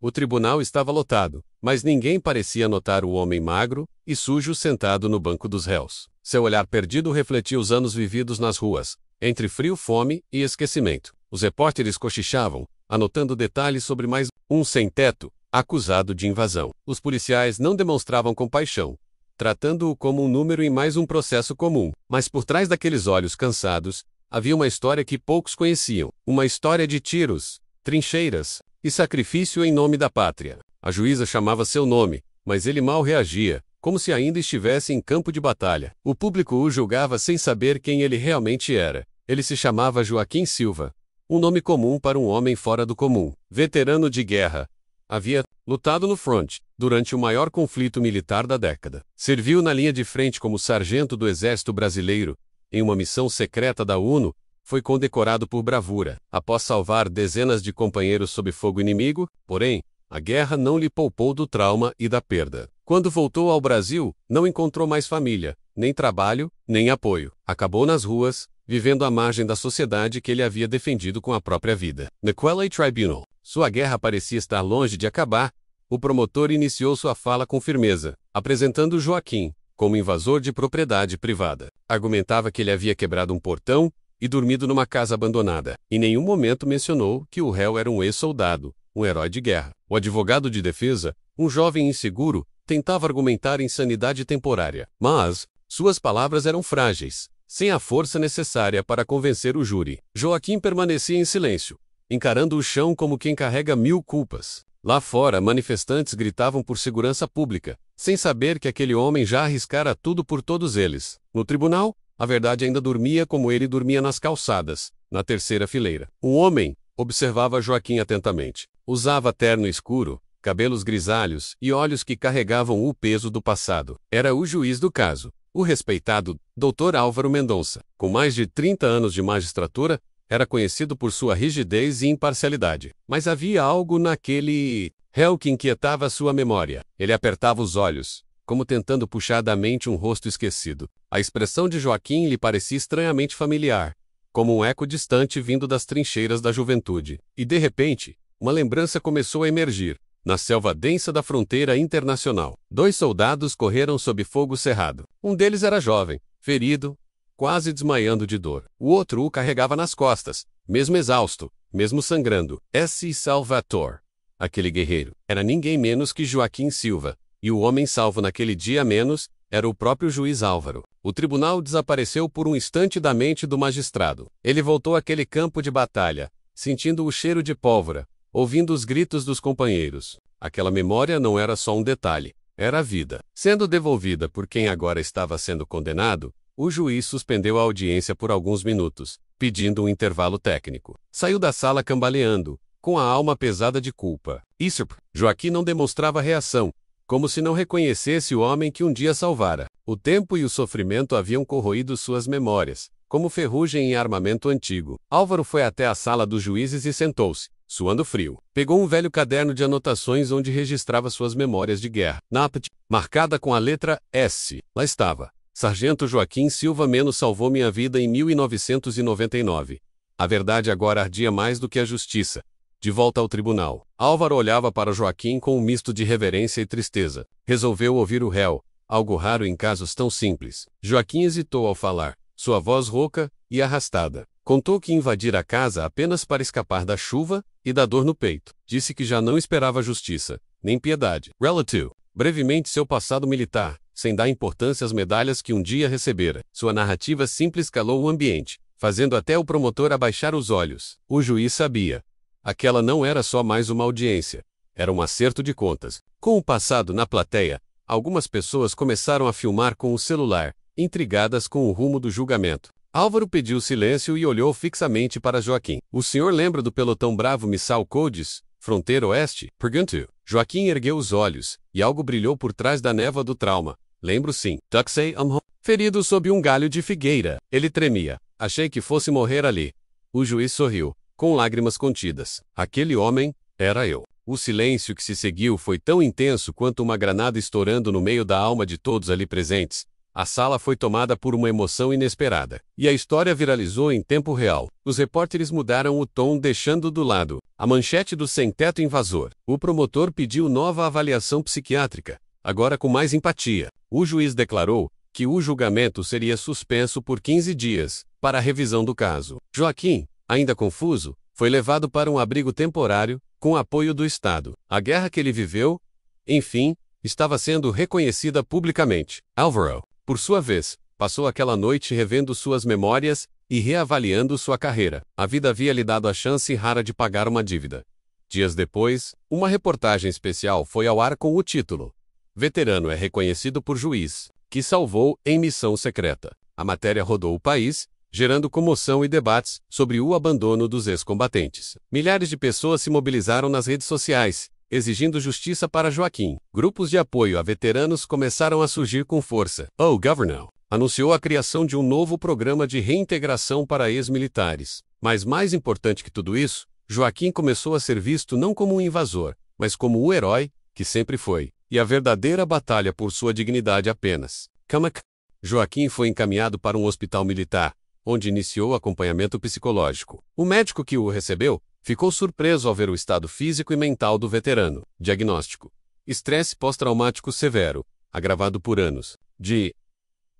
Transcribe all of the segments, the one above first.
O tribunal estava lotado, mas ninguém parecia notar o homem magro e sujo sentado no banco dos réus. Seu olhar perdido refletia os anos vividos nas ruas, entre frio, fome e esquecimento. Os repórteres cochichavam, anotando detalhes sobre mais um sem-teto, acusado de invasão. Os policiais não demonstravam compaixão, tratando-o como um número em mais um processo comum. Mas por trás daqueles olhos cansados, havia uma história que poucos conheciam. Uma história de tiros, trincheiras e sacrifício em nome da pátria. A juíza chamava seu nome, mas ele mal reagia, como se ainda estivesse em campo de batalha. O público o julgava sem saber quem ele realmente era. Ele se chamava Joaquim Silva, um nome comum para um homem fora do comum. Veterano de guerra, havia lutado no front durante o maior conflito militar da década. Serviu na linha de frente como sargento do Exército Brasileiro, em uma missão secreta da ONU. Foi condecorado por bravura, após salvar dezenas de companheiros sob fogo inimigo, porém, a guerra não lhe poupou do trauma e da perda. Quando voltou ao Brasil, não encontrou mais família, nem trabalho, nem apoio. Acabou nas ruas, vivendo à margem da sociedade que ele havia defendido com a própria vida. No Quelay Tribunal, sua guerra parecia estar longe de acabar. O promotor iniciou sua fala com firmeza, apresentando Joaquim como invasor de propriedade privada. Argumentava que ele havia quebrado um portão e dormido numa casa abandonada. Em nenhum momento mencionou que o réu era um ex-soldado, um herói de guerra. O advogado de defesa, um jovem inseguro, tentava argumentar insanidade temporária. Mas suas palavras eram frágeis, sem a força necessária para convencer o júri. Joaquim permanecia em silêncio, encarando o chão como quem carrega 1000 culpas. Lá fora, manifestantes gritavam por segurança pública, sem saber que aquele homem já arriscara tudo por todos eles. No tribunal, a verdade ainda dormia como ele dormia nas calçadas, na terceira fileira. Um homem observava Joaquim atentamente. Usava terno escuro, cabelos grisalhos e olhos que carregavam o peso do passado. Era o juiz do caso, o respeitado Dr. Álvaro Mendonça. Com mais de 30 anos de magistratura, era conhecido por sua rigidez e imparcialidade. Mas havia algo naquele réu que inquietava sua memória. Ele apertava os olhos, como tentando puxar da mente um rosto esquecido. A expressão de Joaquim lhe parecia estranhamente familiar, como um eco distante vindo das trincheiras da juventude. E de repente, uma lembrança começou a emergir. Na selva densa da fronteira internacional, 2 soldados correram sob fogo cerrado. Um deles era jovem, ferido, quase desmaiando de dor. O outro o carregava nas costas, mesmo exausto, mesmo sangrando. S. Salvatore, aquele guerreiro, era ninguém menos que Joaquim Silva, e o homem salvo naquele dia menos era o próprio juiz Álvaro. O tribunal desapareceu por um instante da mente do magistrado. Ele voltou àquele campo de batalha, sentindo o cheiro de pólvora, ouvindo os gritos dos companheiros. Aquela memória não era só um detalhe, era a vida. Sendo devolvida por quem agora estava sendo condenado, o juiz suspendeu a audiência por alguns minutos, pedindo um intervalo técnico. Saiu da sala cambaleando, com a alma pesada de culpa. Joaquim não demonstrava reação, como se não reconhecesse o homem que um dia salvara. O tempo e o sofrimento haviam corroído suas memórias, como ferrugem em armamento antigo. Álvaro foi até a sala dos juízes e sentou-se, suando frio. Pegou um velho caderno de anotações onde registrava suas memórias de guerra. Na aptidão, marcada com a letra S. Lá estava: Sargento Joaquim Silva Meno salvou minha vida em 1999. A verdade agora ardia mais do que a justiça. De volta ao tribunal, Álvaro olhava para Joaquim com um misto de reverência e tristeza. Resolveu ouvir o réu, algo raro em casos tão simples. Joaquim hesitou ao falar, sua voz rouca e arrastada. Contou que invadira a casa apenas para escapar da chuva e da dor no peito. Disse que já não esperava justiça, nem piedade. Relatou brevemente seu passado militar, sem dar importância às medalhas que um dia recebera. Sua narrativa simples calou o ambiente, fazendo até o promotor abaixar os olhos. O juiz sabia. Aquela não era só mais uma audiência. Era um acerto de contas. Com o passado na plateia, algumas pessoas começaram a filmar com o celular, intrigadas com o rumo do julgamento. Álvaro pediu silêncio e olhou fixamente para Joaquim. O senhor lembra do pelotão Bravo Missal Codes, Fronteira Oeste? Perguntou. Joaquim ergueu os olhos, e algo brilhou por trás da névoa do trauma. Lembro sim. Tuxey ferido sob um galho de figueira. Ele tremia. Achei que fosse morrer ali. O juiz sorriu, com lágrimas contidas. Aquele homem era eu. O silêncio que se seguiu foi tão intenso quanto uma granada estourando no meio da alma de todos ali presentes. A sala foi tomada por uma emoção inesperada, e a história viralizou em tempo real. Os repórteres mudaram o tom, deixando do lado a manchete do sem-teto invasor. O promotor pediu nova avaliação psiquiátrica, agora com mais empatia. O juiz declarou que o julgamento seria suspenso por 15 dias, para a revisão do caso. Joaquim, ainda confuso, foi levado para um abrigo temporário, com apoio do Estado. A guerra que ele viveu, enfim, estava sendo reconhecida publicamente. Álvaro, por sua vez, passou aquela noite revendo suas memórias e reavaliando sua carreira. A vida havia lhe dado a chance rara de pagar uma dívida. Dias depois, uma reportagem especial foi ao ar com o título: Veterano é reconhecido por juiz que salvou em missão secreta. A matéria rodou o país, gerando comoção e debates sobre o abandono dos ex-combatentes. Milhares de pessoas se mobilizaram nas redes sociais, exigindo justiça para Joaquim. Grupos de apoio a veteranos começaram a surgir com força. O Governor anunciou a criação de um novo programa de reintegração para ex-militares. Mas mais importante que tudo isso, Joaquim começou a ser visto não como um invasor, mas como o herói que sempre foi, e a verdadeira batalha por sua dignidade apenas. Joaquim foi encaminhado para um hospital militar, onde iniciou acompanhamento psicológico. O médico que o recebeu ficou surpreso ao ver o estado físico e mental do veterano. Diagnóstico: estresse pós-traumático severo, agravado por anos de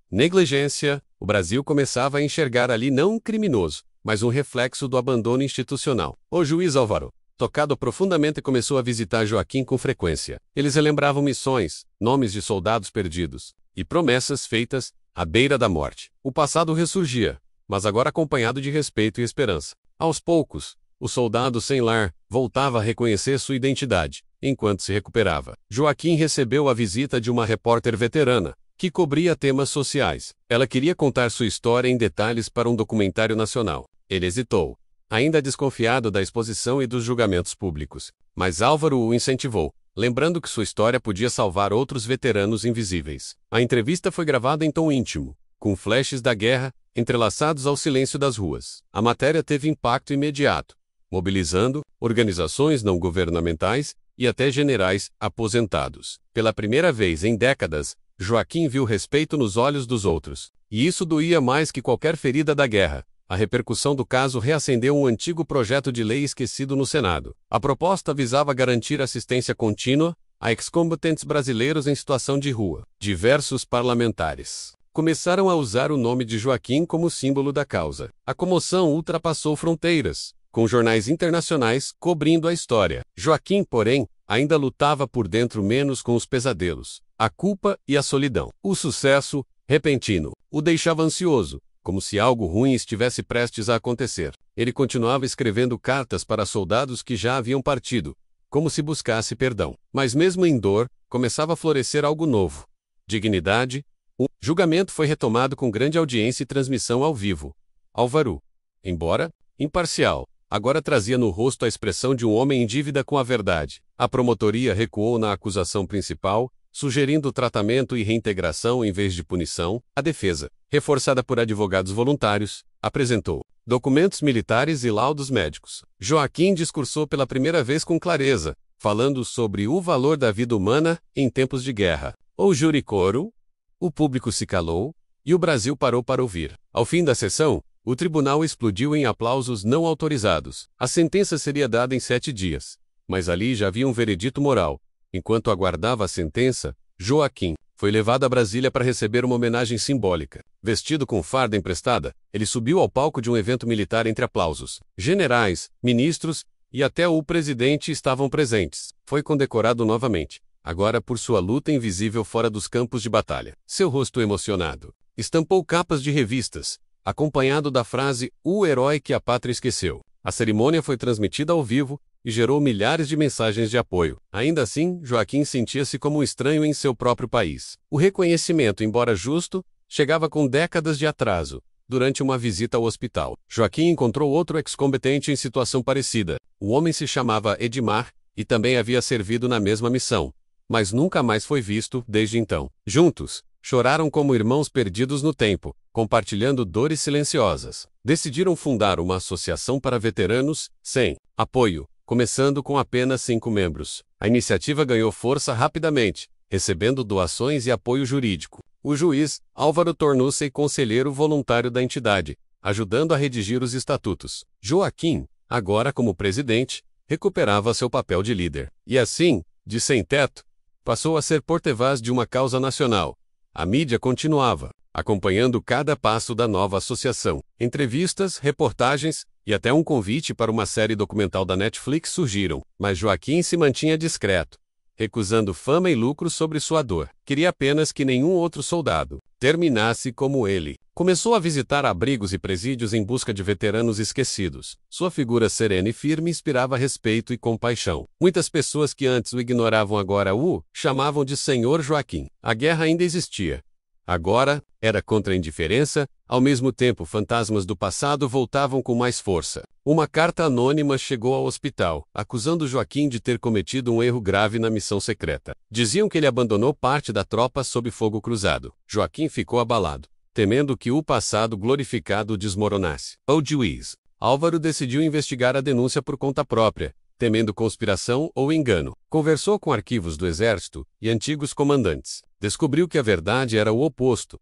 negligência. O Brasil começava a enxergar ali não um criminoso, mas um reflexo do abandono institucional. O juiz Álvaro, tocado profundamente, começou a visitar Joaquim com frequência. Eles relembravam missões, nomes de soldados perdidos e promessas feitas à beira da morte. O passado ressurgia, mas agora acompanhado de respeito e esperança. Aos poucos, o soldado sem lar voltava a reconhecer sua identidade. Enquanto se recuperava, Joaquim recebeu a visita de uma repórter veterana, que cobria temas sociais. Ela queria contar sua história em detalhes para um documentário nacional. Ele hesitou, ainda desconfiado da exposição e dos julgamentos públicos. Mas Álvaro o incentivou, lembrando que sua história podia salvar outros veteranos invisíveis. A entrevista foi gravada em tom íntimo, com flashes da guerra, entrelaçados ao silêncio das ruas. A matéria teve impacto imediato, mobilizando organizações não governamentais e até generais aposentados. Pela primeira vez em décadas, Joaquim viu respeito nos olhos dos outros. E isso doía mais que qualquer ferida da guerra. A repercussão do caso reacendeu um antigo projeto de lei esquecido no Senado. A proposta visava garantir assistência contínua a ex-combatentes brasileiros em situação de rua. Diversos parlamentares começaram a usar o nome de Joaquim como símbolo da causa. A comoção ultrapassou fronteiras, com jornais internacionais cobrindo a história. Joaquim, porém, ainda lutava por dentro, menos com os pesadelos, a culpa e a solidão. O sucesso, repentino, o deixava ansioso, como se algo ruim estivesse prestes a acontecer. Ele continuava escrevendo cartas para soldados que já haviam partido, como se buscasse perdão. Mas mesmo em dor, começava a florescer algo novo. Dignidade. O julgamento foi retomado com grande audiência e transmissão ao vivo. Álvaro, embora imparcial, agora trazia no rosto a expressão de um homem em dívida com a verdade. A promotoria recuou na acusação principal, sugerindo tratamento e reintegração em vez de punição. A defesa, reforçada por advogados voluntários, apresentou documentos militares e laudos médicos. Joaquim discursou pela primeira vez com clareza, falando sobre o valor da vida humana em tempos de guerra. O júri coro, o público se calou, e o Brasil parou para ouvir. Ao fim da sessão, o tribunal explodiu em aplausos não autorizados. A sentença seria dada em 7 dias. Mas ali já havia um veredito moral. Enquanto aguardava a sentença, Joaquim foi levado a Brasília para receber uma homenagem simbólica. Vestido com farda emprestada, ele subiu ao palco de um evento militar entre aplausos. Generais, ministros e até o presidente estavam presentes. Foi condecorado novamente, agora por sua luta invisível fora dos campos de batalha. Seu rosto emocionado estampou capas de revistas, acompanhado da frase "O herói que a pátria esqueceu". A cerimônia foi transmitida ao vivo e gerou milhares de mensagens de apoio. Ainda assim, Joaquim sentia-se como um estranho em seu próprio país. O reconhecimento, embora justo, chegava com décadas de atraso. Durante uma visita ao hospital, Joaquim encontrou outro ex-combatente em situação parecida. O homem se chamava Edmar e também havia servido na mesma missão, mas nunca mais foi visto desde então. Juntos, choraram como irmãos perdidos no tempo, compartilhando dores silenciosas. Decidiram fundar uma associação para veteranos, sem apoio, começando com apenas 5 membros. A iniciativa ganhou força rapidamente, recebendo doações e apoio jurídico. O juiz, Álvaro, tornou-se conselheiro voluntário da entidade, ajudando a redigir os estatutos. Joaquim, agora como presidente, recuperava seu papel de líder. E assim, de sem-teto, passou a ser porta-voz de uma causa nacional. A mídia continuava, acompanhando cada passo da nova associação. Entrevistas, reportagens e até um convite para uma série documental da Netflix surgiram, mas Joaquim se mantinha discreto, recusando fama e lucro sobre sua dor. Queria apenas que nenhum outro soldado terminasse como ele. Começou a visitar abrigos e presídios em busca de veteranos esquecidos. Sua figura serena e firme inspirava respeito e compaixão. Muitas pessoas que antes o ignoravam agora o chamavam de Senhor Joaquim. A guerra ainda existia. Agora, era contra a indiferença, ao mesmo tempo fantasmas do passado voltavam com mais força. Uma carta anônima chegou ao hospital, acusando Joaquim de ter cometido um erro grave na missão secreta. Diziam que ele abandonou parte da tropa sob fogo cruzado. Joaquim ficou abalado, temendo que o passado glorificado desmoronasse. O juiz, Álvaro, decidiu investigar a denúncia por conta própria, temendo conspiração ou engano. Conversou com arquivos do exército e antigos comandantes. Descobriu que a verdade era o oposto.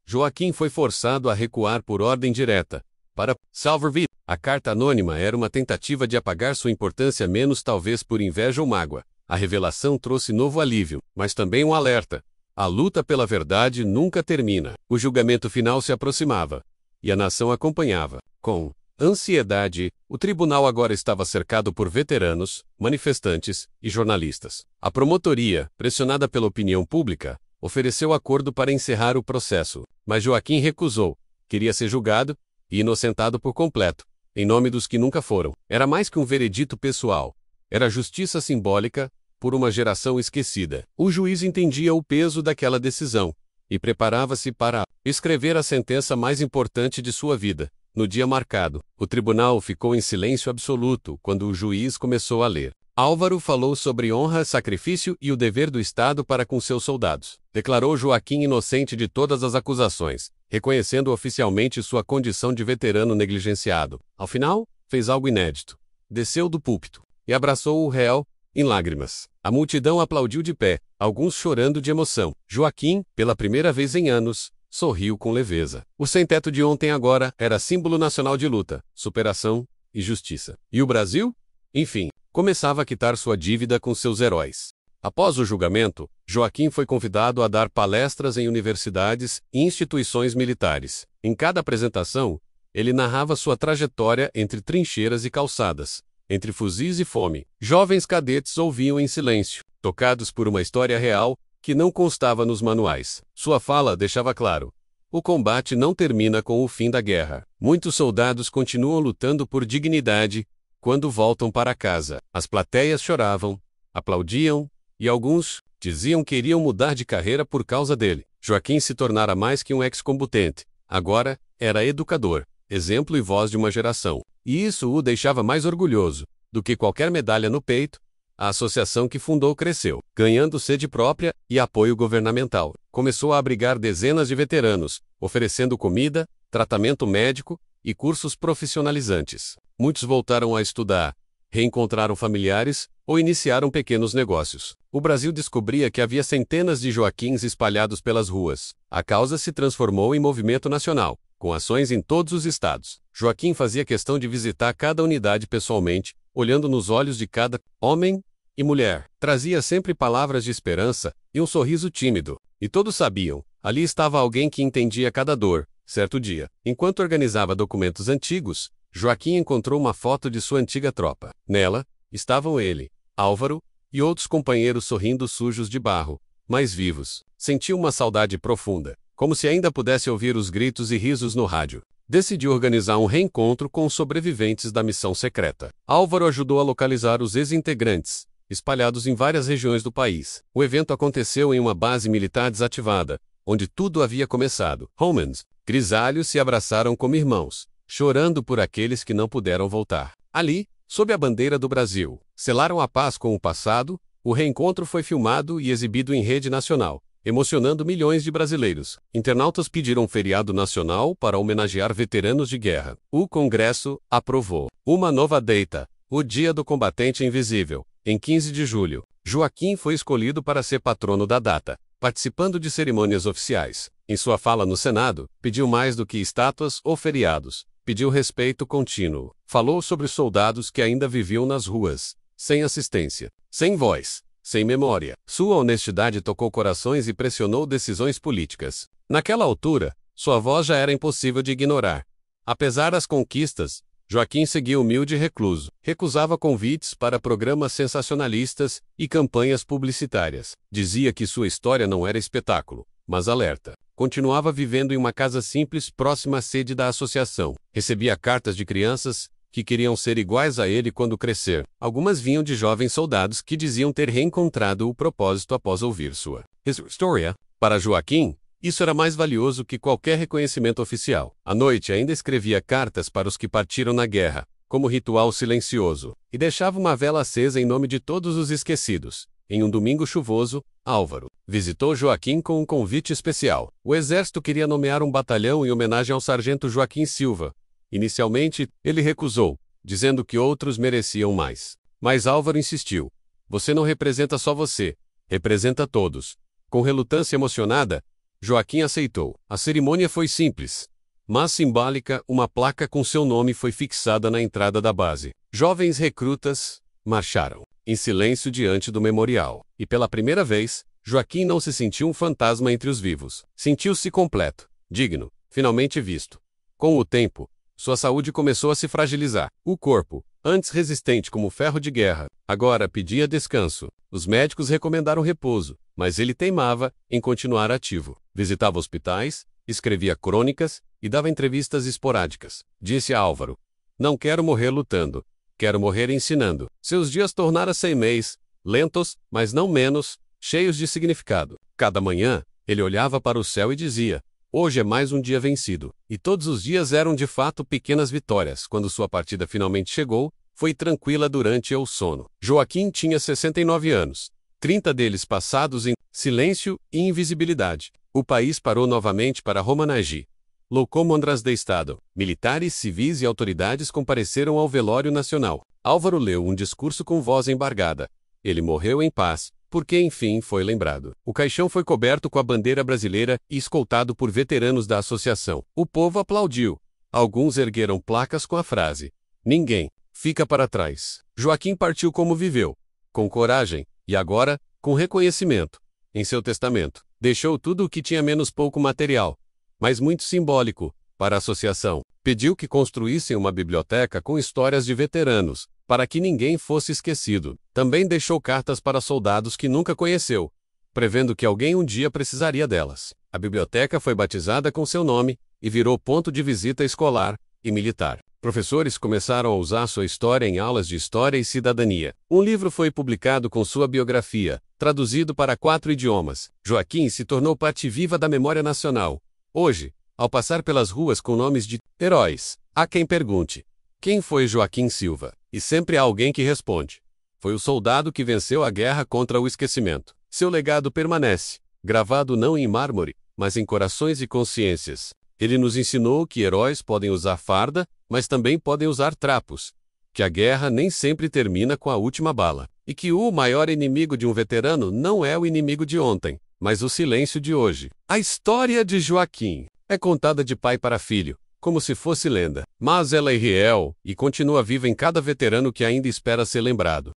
Joaquim foi forçado a recuar por ordem direta, para salvar vidas. A carta anônima era uma tentativa de apagar sua importância, menos talvez por inveja ou mágoa. A revelação trouxe novo alívio, mas também um alerta. A luta pela verdade nunca termina. O julgamento final se aproximava, e a nação acompanhava. Com ansiedade, o tribunal agora estava cercado por veteranos, manifestantes e jornalistas. A promotoria, pressionada pela opinião pública, ofereceu acordo para encerrar o processo, mas Joaquim recusou. Queria ser julgado e inocentado por completo, em nome dos que nunca foram. Era mais que um veredito pessoal. Era justiça simbólica por uma geração esquecida. O juiz entendia o peso daquela decisão e preparava-se para escrever a sentença mais importante de sua vida. No dia marcado, o tribunal ficou em silêncio absoluto quando o juiz começou a ler. Álvaro falou sobre honra, sacrifício e o dever do Estado para com seus soldados. Declarou Joaquim inocente de todas as acusações, reconhecendo oficialmente sua condição de veterano negligenciado. Ao final, fez algo inédito. Desceu do púlpito e abraçou o réu, em lágrimas. A multidão aplaudiu de pé, alguns chorando de emoção. Joaquim, pela primeira vez em anos, sorriu com leveza. O sem-teto de ontem agora era símbolo nacional de luta, superação e justiça. E o Brasil? Enfim, começava a quitar sua dívida com seus heróis. Após o julgamento, Joaquim foi convidado a dar palestras em universidades e instituições militares. Em cada apresentação, ele narrava sua trajetória entre trincheiras e calçadas, entre fuzis e fome. Jovens cadetes ouviam em silêncio, tocados por uma história real que não constava nos manuais. Sua fala deixava claro: o combate não termina com o fim da guerra. Muitos soldados continuam lutando por dignidade quando voltam para casa. As plateias choravam, aplaudiam, e alguns diziam que iriam mudar de carreira por causa dele. Joaquim se tornara mais que um ex-combatente. Agora, era educador, exemplo e voz de uma geração. E isso o deixava mais orgulhoso do que qualquer medalha no peito. A associação que fundou cresceu, ganhando sede própria e apoio governamental. Começou a abrigar dezenas de veteranos, oferecendo comida, tratamento médico e cursos profissionalizantes. Muitos voltaram a estudar, reencontraram familiares ou iniciaram pequenos negócios. O Brasil descobria que havia centenas de Joaquins espalhados pelas ruas. A causa se transformou em movimento nacional, com ações em todos os estados. Joaquim fazia questão de visitar cada unidade pessoalmente, olhando nos olhos de cada homem e mulher. Trazia sempre palavras de esperança e um sorriso tímido. E todos sabiam, ali estava alguém que entendia cada dor. Certo dia, enquanto organizava documentos antigos, Joaquim encontrou uma foto de sua antiga tropa. Nela, estavam ele, Álvaro, e outros companheiros sorrindo sujos de barro, mas vivos. Sentiu uma saudade profunda, como se ainda pudesse ouvir os gritos e risos no rádio. Decidiu organizar um reencontro com os sobreviventes da missão secreta. Álvaro ajudou a localizar os ex-integrantes, espalhados em várias regiões do país. O evento aconteceu em uma base militar desativada, onde tudo havia começado. Homens, grisalhos se abraçaram como irmãos, chorando por aqueles que não puderam voltar. Ali, sob a bandeira do Brasil, selaram a paz com o passado. O reencontro foi filmado e exibido em rede nacional, emocionando milhões de brasileiros. Internautas pediram feriado nacional para homenagear veteranos de guerra. O Congresso aprovou uma nova data, o Dia do Combatente Invisível, em 15 de julho. Joaquim foi escolhido para ser patrono da data. participando de cerimônias oficiais. Em sua fala no Senado, pediu mais do que estátuas ou feriados. Pediu respeito contínuo. Falou sobre os soldados que ainda viviam nas ruas, sem assistência, sem voz, sem memória. Sua honestidade tocou corações e pressionou decisões políticas. Naquela altura, sua voz já era impossível de ignorar. Apesar das conquistas, Joaquim seguia humilde e recluso. Recusava convites para programas sensacionalistas e campanhas publicitárias. Dizia que sua história não era espetáculo, mas alerta. Continuava vivendo em uma casa simples próxima à sede da associação. Recebia cartas de crianças que queriam ser iguais a ele quando crescer. Algumas vinham de jovens soldados que diziam ter reencontrado o propósito após ouvir sua história. Para Joaquim, isso era mais valioso que qualquer reconhecimento oficial. À noite ainda escrevia cartas para os que partiram na guerra, como ritual silencioso, e deixava uma vela acesa em nome de todos os esquecidos. Em um domingo chuvoso, Álvaro visitou Joaquim com um convite especial. O exército queria nomear um batalhão em homenagem ao sargento Joaquim Silva. Inicialmente, ele recusou, dizendo que outros mereciam mais. Mas Álvaro insistiu. Você não representa só você, representa todos. Com relutância emocionada, Joaquim aceitou. A cerimônia foi simples, mas simbólica. Uma placa com seu nome foi fixada na entrada da base. Jovens recrutas marcharam em silêncio diante do memorial. E pela primeira vez, Joaquim não se sentiu um fantasma entre os vivos. Sentiu-se completo, digno, finalmente visto. Com o tempo, sua saúde começou a se fragilizar. O corpo, antes resistente como ferro de guerra, agora pedia descanso. Os médicos recomendaram repouso, mas ele teimava em continuar ativo. Visitava hospitais, escrevia crônicas e dava entrevistas esporádicas. Disse a Álvaro: "Não quero morrer lutando. Quero morrer ensinando." Seus dias tornaram-se meis, lentos, mas não menos, cheios de significado. Cada manhã, ele olhava para o céu e dizia: "Hoje é mais um dia vencido." E todos os dias eram de fato pequenas vitórias. Quando sua partida finalmente chegou, foi tranquila durante o sono. Joaquim tinha 69 anos, 30 deles passados em silêncio e invisibilidade. O país parou novamente para homenagear. Locomandras de Estado, militares, civis e autoridades compareceram ao velório nacional. Álvaro leu um discurso com voz embargada. Ele morreu em paz, porque enfim foi lembrado. O caixão foi coberto com a bandeira brasileira e escoltado por veteranos da associação. O povo aplaudiu. Alguns ergueram placas com a frase: "Ninguém fica para trás." Joaquim partiu como viveu, com coragem, e agora, com reconhecimento. Em seu testamento, deixou tudo o que tinha menos pouco material, mas muito simbólico, para a associação. Pediu que construíssem uma biblioteca com histórias de veteranos, para que ninguém fosse esquecido. Também deixou cartas para soldados que nunca conheceu, prevendo que alguém um dia precisaria delas. A biblioteca foi batizada com seu nome e virou ponto de visita escolar e militar. Professores começaram a usar sua história em aulas de História e Cidadania. Um livro foi publicado com sua biografia, traduzido para 4 idiomas. Joaquim se tornou parte viva da memória nacional. Hoje, ao passar pelas ruas com nomes de heróis, há quem pergunte: quem foi Joaquim Silva? E sempre há alguém que responde: foi o soldado que venceu a guerra contra o esquecimento. Seu legado permanece, gravado não em mármore, mas em corações e consciências. Ele nos ensinou que heróis podem usar farda, mas também podem usar trapos, que a guerra nem sempre termina com a última bala, e que o maior inimigo de um veterano não é o inimigo de ontem, mas o silêncio de hoje. A história de Joaquim é contada de pai para filho, como se fosse lenda, mas ela é real e continua viva em cada veterano que ainda espera ser lembrado.